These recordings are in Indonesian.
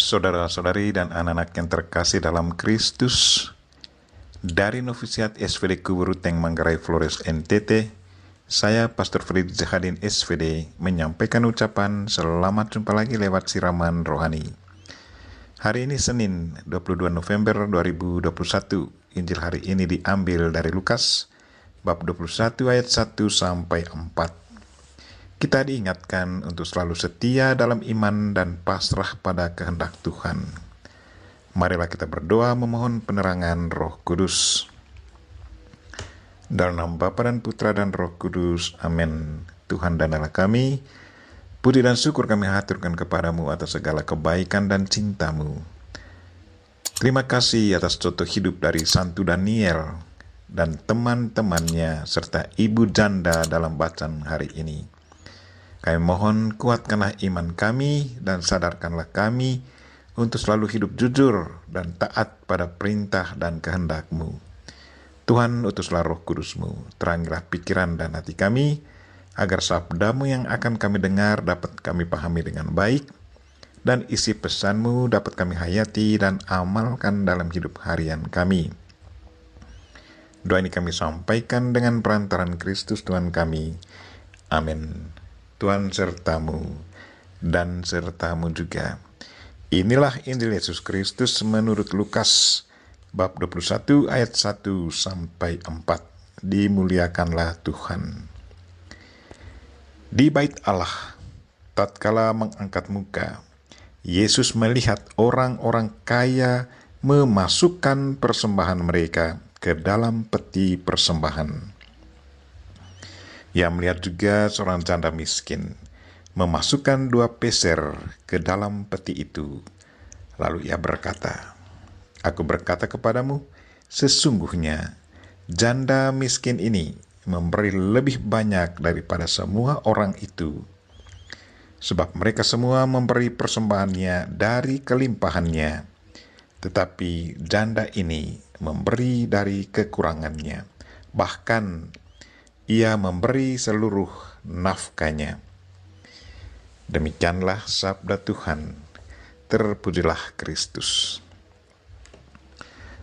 Saudara-saudari dan anak-anak yang terkasih dalam Kristus, dari Novisiat SVD Kuburuteng Manggarai Flores NTT, saya Pastor Frid Zahadin SVD menyampaikan ucapan selamat jumpa lagi lewat siraman rohani. Hari ini Senin 22 November 2021, Injil hari ini diambil dari Lukas, bab 21 ayat 1 sampai 4. Kita diingatkan untuk selalu setia dalam iman dan pasrah pada kehendak Tuhan. Marilah kita berdoa memohon penerangan Roh Kudus. Dalam nama Bapa dan Putra dan Roh Kudus, amin. Tuhan dan Allah kami, puji dan syukur kami haturkan kepadamu atas segala kebaikan dan cintamu. Terima kasih atas contoh hidup dari Santo Daniel dan teman-temannya serta Ibu Janda dalam bacaan hari ini. Kami mohon kuatkanlah iman kami dan sadarkanlah kami untuk selalu hidup jujur dan taat pada perintah dan kehendak-Mu. Tuhan, utuslah Roh Kudus-Mu, terangilah pikiran dan hati kami, agar sabda-Mu yang akan kami dengar dapat kami pahami dengan baik, dan isi pesan-Mu dapat kami hayati dan amalkan dalam hidup harian kami. Doa ini kami sampaikan dengan perantaran Kristus Tuhan kami. Amin. Tuhan sertamu dan sertamu juga. Inilah Injil Yesus Kristus menurut Lukas bab 21 ayat 1 sampai 4. Dimuliakanlah Tuhan. Di bait Allah, tatkala mengangkat muka, Yesus melihat orang-orang kaya memasukkan persembahan mereka ke dalam peti persembahan. Ia melihat juga seorang janda miskin memasukkan 2 peser ke dalam peti itu. Lalu ia berkata, "Aku berkata kepadamu, sesungguhnya janda miskin ini memberi lebih banyak daripada semua orang itu. Sebab mereka semua memberi persembahannya dari kelimpahannya, tetapi janda ini memberi dari kekurangannya. Bahkan ia memberi seluruh nafkahnya." Demikianlah sabda Tuhan. Terpujilah Kristus.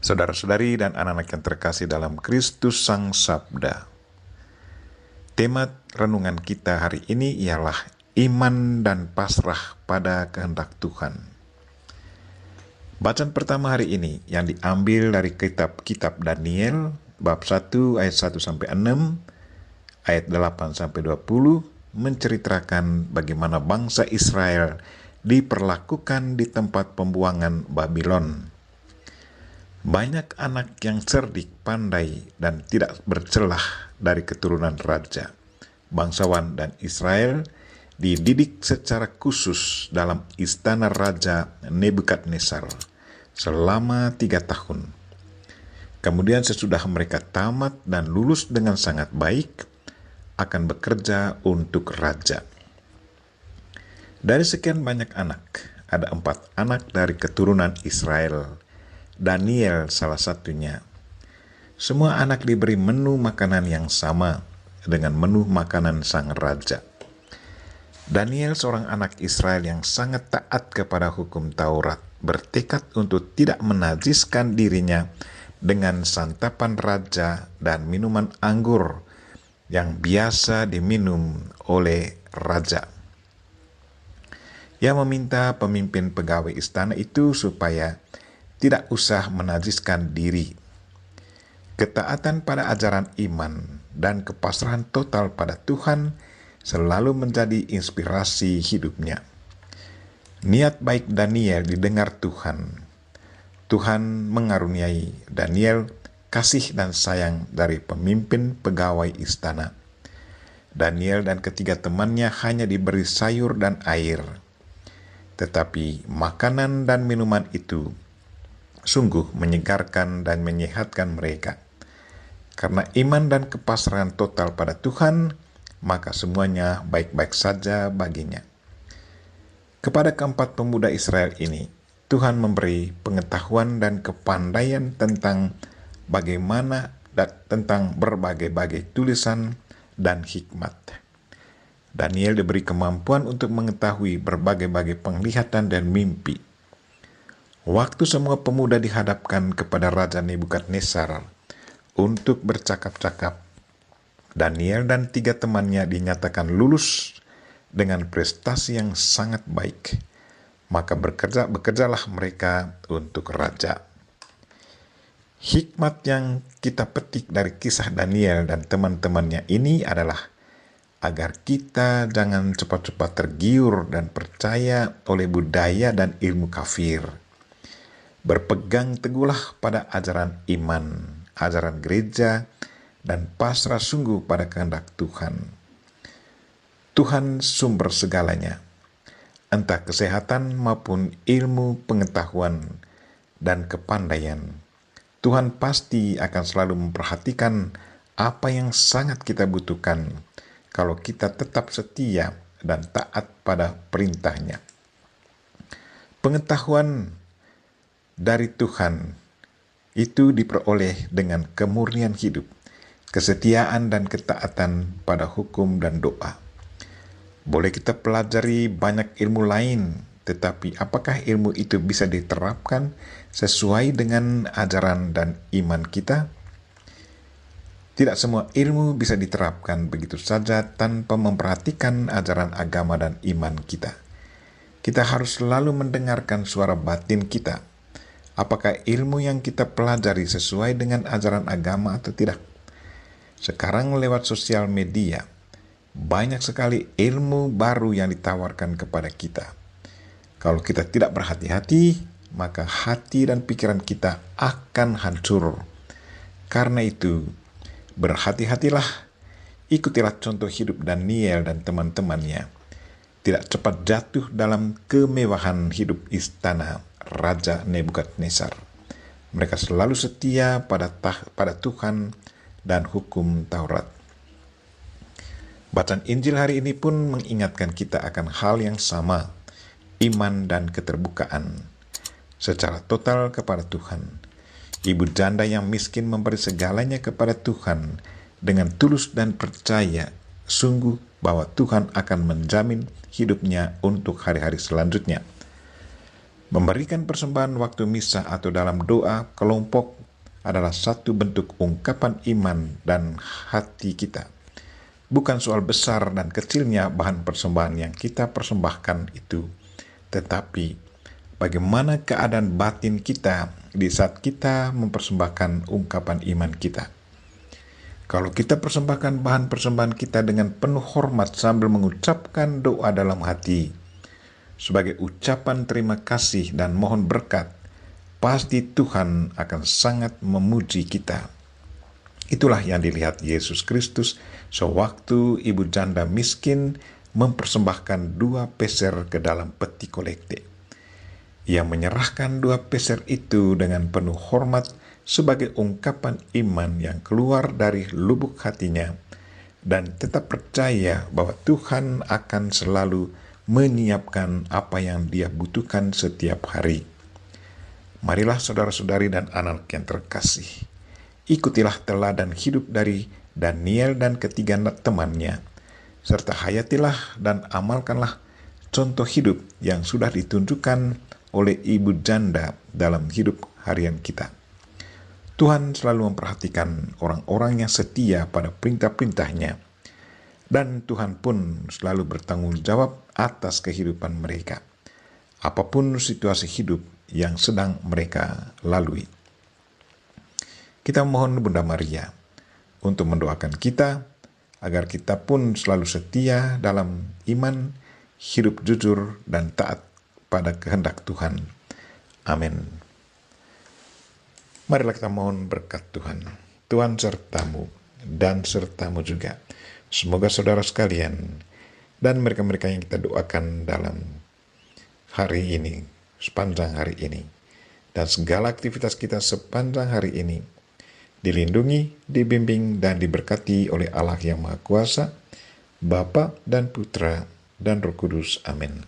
Saudara-saudari dan anak-anak yang terkasih dalam Kristus Sang Sabda. Tema renungan kita hari ini ialah iman dan pasrah pada kehendak Tuhan. Bacaan pertama hari ini yang diambil dari kitab Daniel bab 1 ayat 1 sampai 6, ayat 8 sampai 20 menceritakan bagaimana bangsa Israel diperlakukan di tempat pembuangan Babylon. Banyak anak yang cerdik, pandai, dan tidak bercelah dari keturunan raja, bangsawan dan Israel dididik secara khusus dalam istana Raja Nebukadnezar selama 3 tahun. Kemudian sesudah mereka tamat dan lulus dengan sangat baik, akan bekerja untuk raja. Dari sekian banyak anak, ada 4 anak dari keturunan Israel. Daniel salah satunya. Semua anak diberi menu makanan yang sama dengan menu makanan sang raja. Daniel seorang anak Israel yang sangat taat kepada hukum Taurat, bertekad untuk tidak menajiskan dirinya dengan santapan raja dan minuman anggur yang biasa diminum oleh raja. Ia meminta pemimpin pegawai istana itu supaya tidak usah menajiskan diri. Ketaatan pada ajaran iman dan kepasrahan total pada Tuhan selalu menjadi inspirasi hidupnya. Niat baik Daniel didengar Tuhan. Tuhan mengaruniai Daniel kasih dan sayang dari pemimpin pegawai istana. Daniel dan ketiga temannya hanya diberi sayur dan air. Tetapi makanan dan minuman itu sungguh menyegarkan dan menyehatkan mereka. Karena iman dan kepasrahan total pada Tuhan, maka semuanya baik-baik saja baginya. Kepada keempat pemuda Israel ini, Tuhan memberi pengetahuan dan kepandaian tentang tentang berbagai-bagai tulisan dan hikmat. Daniel diberi kemampuan untuk mengetahui berbagai-bagai penglihatan dan mimpi. Waktu semua pemuda dihadapkan kepada Raja Nebukadnezar untuk bercakap-cakap, Daniel dan 3 temannya dinyatakan lulus dengan prestasi yang sangat baik. Maka bekerjalah mereka untuk raja. Hikmat yang kita petik dari kisah Daniel dan teman-temannya ini adalah agar kita jangan cepat-cepat tergiur dan percaya oleh budaya dan ilmu kafir. Berpegang teguhlah pada ajaran iman, ajaran gereja, dan pasrah sungguh pada kehendak Tuhan. Tuhan sumber segalanya, entah kesehatan maupun ilmu pengetahuan dan kepandaian. Tuhan pasti akan selalu memperhatikan apa yang sangat kita butuhkan kalau kita tetap setia dan taat pada perintahnya. Pengetahuan dari Tuhan itu diperoleh dengan kemurnian hidup, kesetiaan dan ketaatan pada hukum dan doa. Boleh kita pelajari banyak ilmu lain, tetapi apakah ilmu itu bisa diterapkan sesuai dengan ajaran dan iman kita? Tidak semua ilmu bisa diterapkan begitu saja tanpa memperhatikan ajaran agama dan iman kita. Kita harus selalu mendengarkan suara batin kita. Apakah ilmu yang kita pelajari sesuai dengan ajaran agama atau tidak? Sekarang lewat sosial media, banyak sekali ilmu baru yang ditawarkan kepada kita. Kalau kita tidak berhati-hati, maka hati dan pikiran kita akan hancur. Karena itu, berhati-hatilah, ikutilah contoh hidup Daniel dan teman-temannya. Tidak cepat jatuh dalam kemewahan hidup istana Raja Nebukadnezar. Mereka selalu setia pada Tuhan dan hukum Taurat. Bacaan Injil hari ini pun mengingatkan kita akan hal yang sama, iman dan keterbukaan secara total kepada Tuhan. Ibu janda yang miskin memberi segalanya kepada Tuhan dengan tulus dan percaya sungguh bahwa Tuhan akan menjamin hidupnya untuk hari-hari selanjutnya. Memberikan persembahan waktu misa atau dalam doa kelompok adalah satu bentuk ungkapan iman dan hati kita. Bukan soal besar dan kecilnya bahan persembahan yang kita persembahkan itu, tetapi bagaimana keadaan batin kita di saat kita mempersembahkan ungkapan iman kita. Kalau kita persembahkan bahan persembahan kita dengan penuh hormat sambil mengucapkan doa dalam hati, sebagai ucapan terima kasih dan mohon berkat, pasti Tuhan akan sangat memuji kita. Itulah yang dilihat Yesus Kristus sewaktu ibu janda miskin mempersembahkan 2 peser ke dalam peti kolekte. Ia menyerahkan 2 peser itu dengan penuh hormat sebagai ungkapan iman yang keluar dari lubuk hatinya dan tetap percaya bahwa Tuhan akan selalu menyiapkan apa yang dia butuhkan setiap hari. Marilah saudara-saudari dan anak yang terkasih, ikutilah teladan hidup dari Daniel dan ketiga temannya, serta hayatilah dan amalkanlah contoh hidup yang sudah ditunjukkan oleh ibu janda dalam hidup harian kita. Tuhan selalu memperhatikan orang-orang yang setia pada perintah-perintahnya, dan Tuhan pun selalu bertanggung jawab atas kehidupan mereka, apapun situasi hidup yang sedang mereka lalui. Kita mohon Bunda Maria untuk mendoakan kita, agar kita pun selalu setia dalam iman, hidup jujur, dan taat pada kehendak Tuhan. Amin. Marilah kita mohon berkat Tuhan. Tuhan sertamu dan sertamu juga. Semoga saudara sekalian dan mereka-mereka yang kita doakan dalam hari ini, sepanjang hari ini, dan segala aktivitas kita sepanjang hari ini, dilindungi, dibimbing, dan diberkati oleh Allah yang Maha Kuasa, Bapa dan Putra dan Roh Kudus. Amin.